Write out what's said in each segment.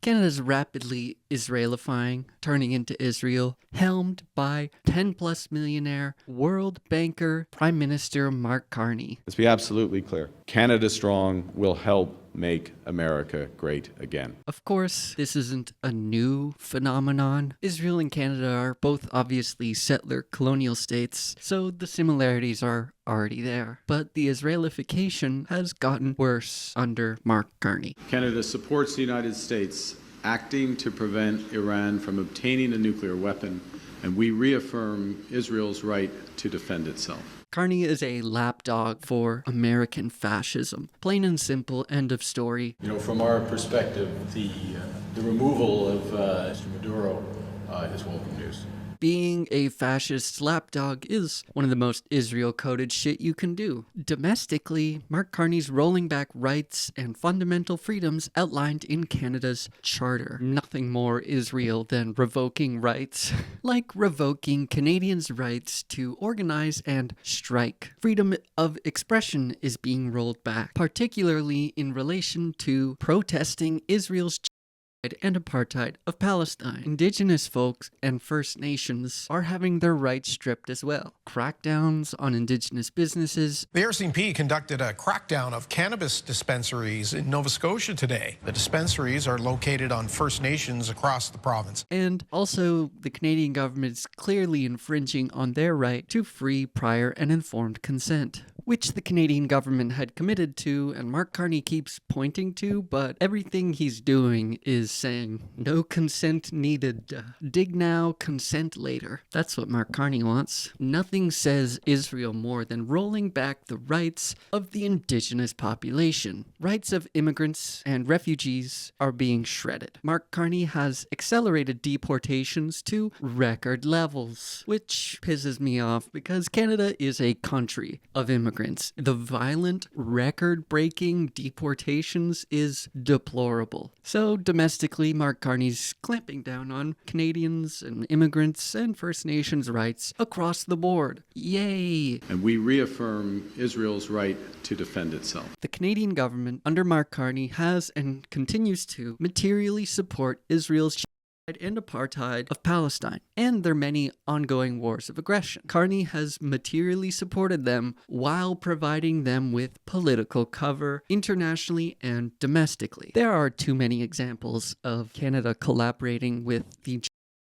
Canada's rapidly Israelifying, turning into Israel, helmed by 10-plus millionaire World Banker Prime Minister Mark Carney. Let's be absolutely clear. Canada Strong will help make America great again. Of course, this isn't a new phenomenon. Israel and Canada are both obviously settler colonial states, so the similarities are already there. But the Israelification has gotten worse under Mark Carney. Canada supports the United States acting to prevent Iran from obtaining a nuclear weapon, and we reaffirm Israel's right to defend itself. Carney is a lapdog for American fascism. Plain and simple, end of story. From our perspective, the removal of Mr. Maduro is welcome news. Being a fascist lapdog is one of the most Israel-coded shit you can do. Domestically, Mark Carney's rolling back rights and fundamental freedoms outlined in Canada's charter. Nothing more Israel than revoking rights, like revoking Canadians' rights to organize and strike. Freedom of expression is being rolled back, particularly in relation to protesting Israel's and apartheid of Palestine. Indigenous folks and First Nations are having their rights stripped as well. Crackdowns on Indigenous businesses. The RCMP conducted a crackdown of cannabis dispensaries in Nova Scotia today. The dispensaries are located on First Nations across the province. And also, the Canadian government is clearly infringing on their right to free, prior, and informed consent, which the Canadian government had committed to, and Mark Carney keeps pointing to, but everything he's doing is saying, no consent needed. Dig now, consent later. That's what Mark Carney wants. Nothing says Israel more than rolling back the rights of the indigenous population. Rights of immigrants and refugees are being shredded. Mark Carney has accelerated deportations to record levels, which pisses me off because Canada is a country of immigrants. The violent, record-breaking deportations is deplorable. So domestically, Mark Carney's clamping down on Canadians and immigrants and First Nations rights across the board. Yay! And we reaffirm Israel's right to defend itself. The Canadian government, under Mark Carney, has and continues to materially support Israel's and apartheid of Palestine, and their many ongoing wars of aggression. Carney has materially supported them while providing them with political cover internationally and domestically. There are too many examples of Canada collaborating with the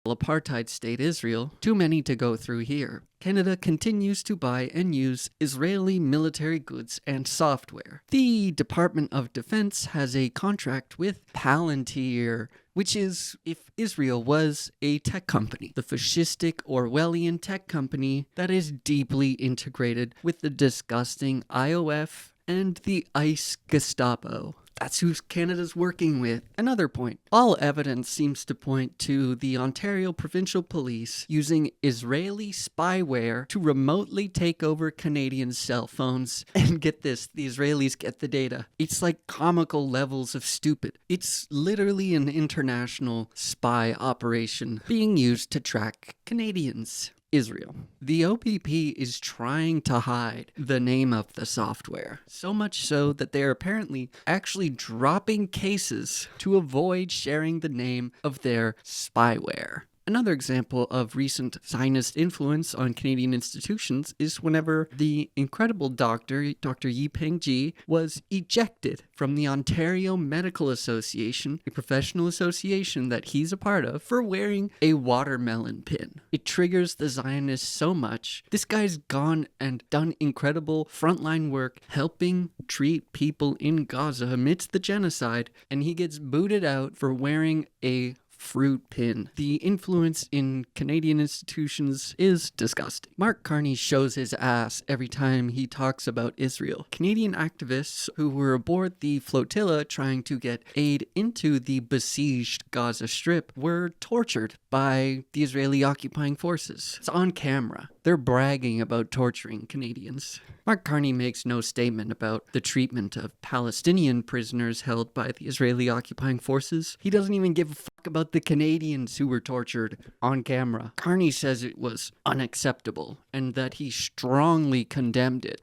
apartheid state Israel, too many to go through here. Canada continues to buy and use Israeli military goods and software. The Department of Defense has a contract with Palantir, which is if Israel was a tech company, the fascistic Orwellian tech company that is deeply integrated with the disgusting IOF and the ICE Gestapo. That's who Canada's working with. Another point. All evidence seems to point to the Ontario Provincial Police using Israeli spyware to remotely take over Canadian cell phones. And get this, the Israelis get the data. It's like comical levels of stupid. It's literally an international spy operation being used to track Canadians. Israel. The OPP is trying to hide the name of the software, so much so that they are apparently actually dropping cases to avoid sharing the name of their spyware. Another example of recent Zionist influence on Canadian institutions is whenever the incredible Dr. Yi-Peng Ji was ejected from the Ontario Medical Association, a professional association that he's a part of, for wearing a watermelon pin. It triggers the Zionists so much. This guy's gone and done incredible frontline work helping treat people in Gaza amidst the genocide, and he gets booted out for wearing a fruit pin. The influence in Canadian institutions is disgusting. Mark Carney shows his ass every time he talks about Israel. Canadian activists who were aboard the flotilla trying to get aid into the besieged Gaza Strip were tortured by the Israeli occupying forces. It's on camera. They're bragging about torturing Canadians. Mark Carney makes no statement about the treatment of Palestinian prisoners held by the Israeli occupying forces. He doesn't even give a fuck about the Canadians who were tortured on camera. Carney says it was unacceptable and that he strongly condemned it.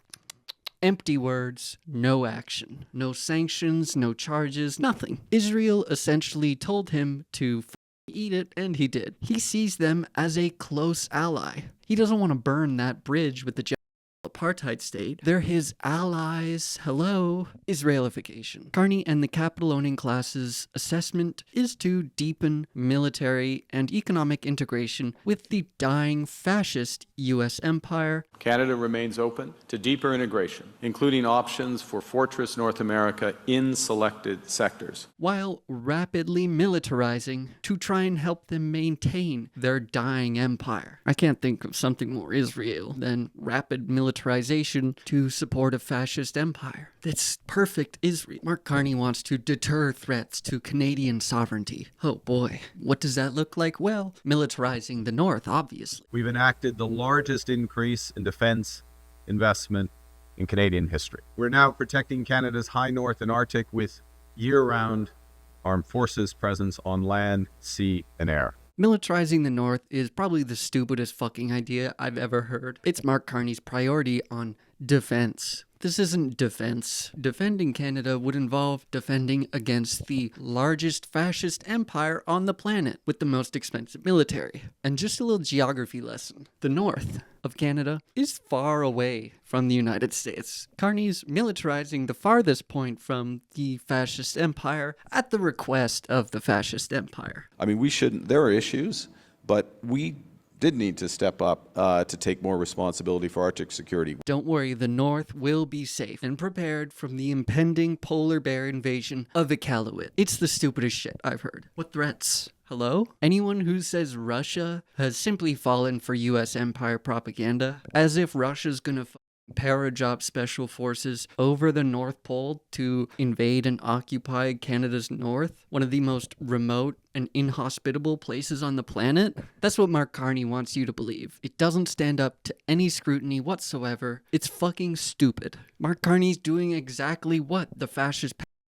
Empty words, no action. No sanctions, no charges, nothing. Israel essentially told him to eat it, and he did. He sees them as a close ally. He doesn't want to burn that bridge with the apartheid state. They're his allies. Hello. Israelification. Carney and the capital-owning class's assessment is to deepen military and economic integration with the dying fascist U.S. empire. Canada remains open to deeper integration, including options for Fortress North America in selected sectors, while rapidly militarizing to try and help them maintain their dying empire. I can't think of something more Israel than rapid militarization to support a fascist empire. That's perfect Israel. Mark Carney wants to deter threats to Canadian sovereignty. Oh boy, what does that look like? Well, militarizing the North, obviously. We've enacted the largest increase in defense investment in Canadian history. We're now protecting Canada's high north and Arctic with year-round armed forces presence on land, sea, and air. Militarizing the North is probably the stupidest fucking idea I've ever heard. It's Mark Carney's priority on defense. This isn't defense. Defending Canada would involve defending against the largest fascist empire on the planet with the most expensive military. And just a little geography lesson. The north of Canada is far away from the United States. Carney's militarizing the farthest point from the fascist empire at the request of the fascist empire. I mean, there are issues, but we did need to step up to take more responsibility for Arctic security. Don't worry, the North will be safe and prepared from the impending polar bear invasion of Iqaluit. It's the stupidest shit I've heard. What threats? Hello? Anyone who says Russia has simply fallen for US empire propaganda, as if Russia's gonna paradrop special forces over the North Pole to invade and occupy Canada's north, one of the most remote and inhospitable places on the planet? That's what Mark Carney wants you to believe. It doesn't stand up to any scrutiny whatsoever. It's fucking stupid. Mark Carney's doing exactly what the fascist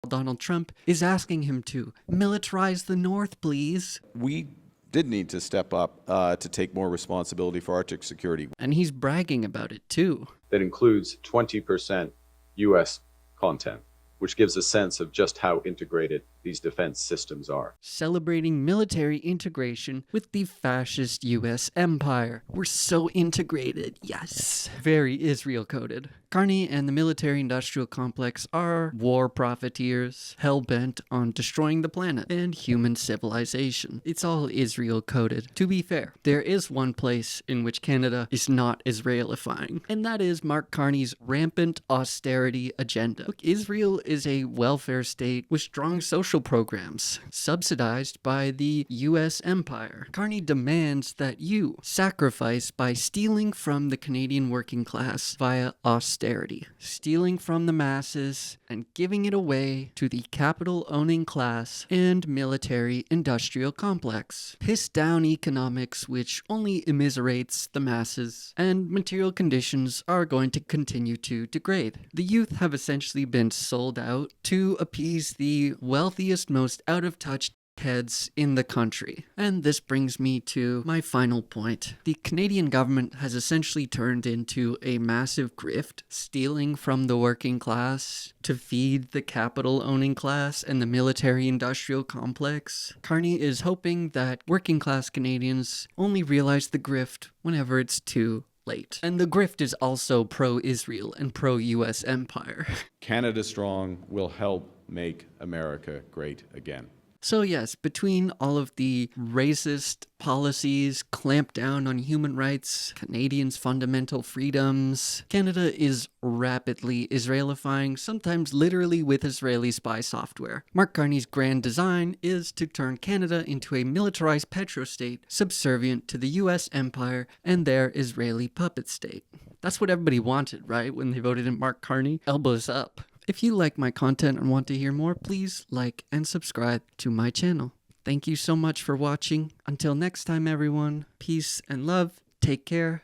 Donald Trump is asking him to. Militarize the North, please. We did need to step up to take more responsibility for Arctic security. And he's bragging about it too. That includes 20% U.S. content, which gives a sense of just how integrated these defense systems are. Celebrating military integration with the fascist U.S. empire. We're so integrated, yes. Very Israel-coded. Carney and the military-industrial complex are war profiteers, hell-bent on destroying the planet and human civilization. It's all Israel-coded. To be fair, there is one place in which Canada is not Israelifying, and that is Mark Carney's rampant austerity agenda. Look, Israel is a welfare state with strong social programs, subsidized by the U.S. empire. Carney demands that you sacrifice by stealing from the Canadian working class via austerity, stealing from the masses and giving it away to the capital-owning class and military-industrial complex. Piss down economics, which only immiserates the masses, and material conditions are going to continue to degrade. The youth have essentially been sold out to appease the wealthiest, most out-of-touch heads in the country. And this brings me to my final point. The Canadian government has essentially turned into a massive grift, stealing from the working class to feed the capital-owning class and the military-industrial complex. Carney is hoping that working-class Canadians only realize the grift whenever it's too late. And the grift is also pro-Israel and pro-US empire. Canada Strong will help make America great again. So yes, between all of the racist policies, clamp down on human rights, Canadians' fundamental freedoms, Canada is rapidly Israelifying, sometimes literally with Israeli spy software. Mark Carney's grand design is to turn Canada into a militarized petrostate subservient to the US empire and their Israeli puppet state. That's what everybody wanted, right? When they voted in Mark Carney? Elbows up. If you like my content and want to hear more, please like and subscribe to my channel. Thank you so much for watching. Until next time, everyone, peace and love. Take care.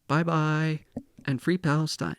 Bye-bye. And free Palestine.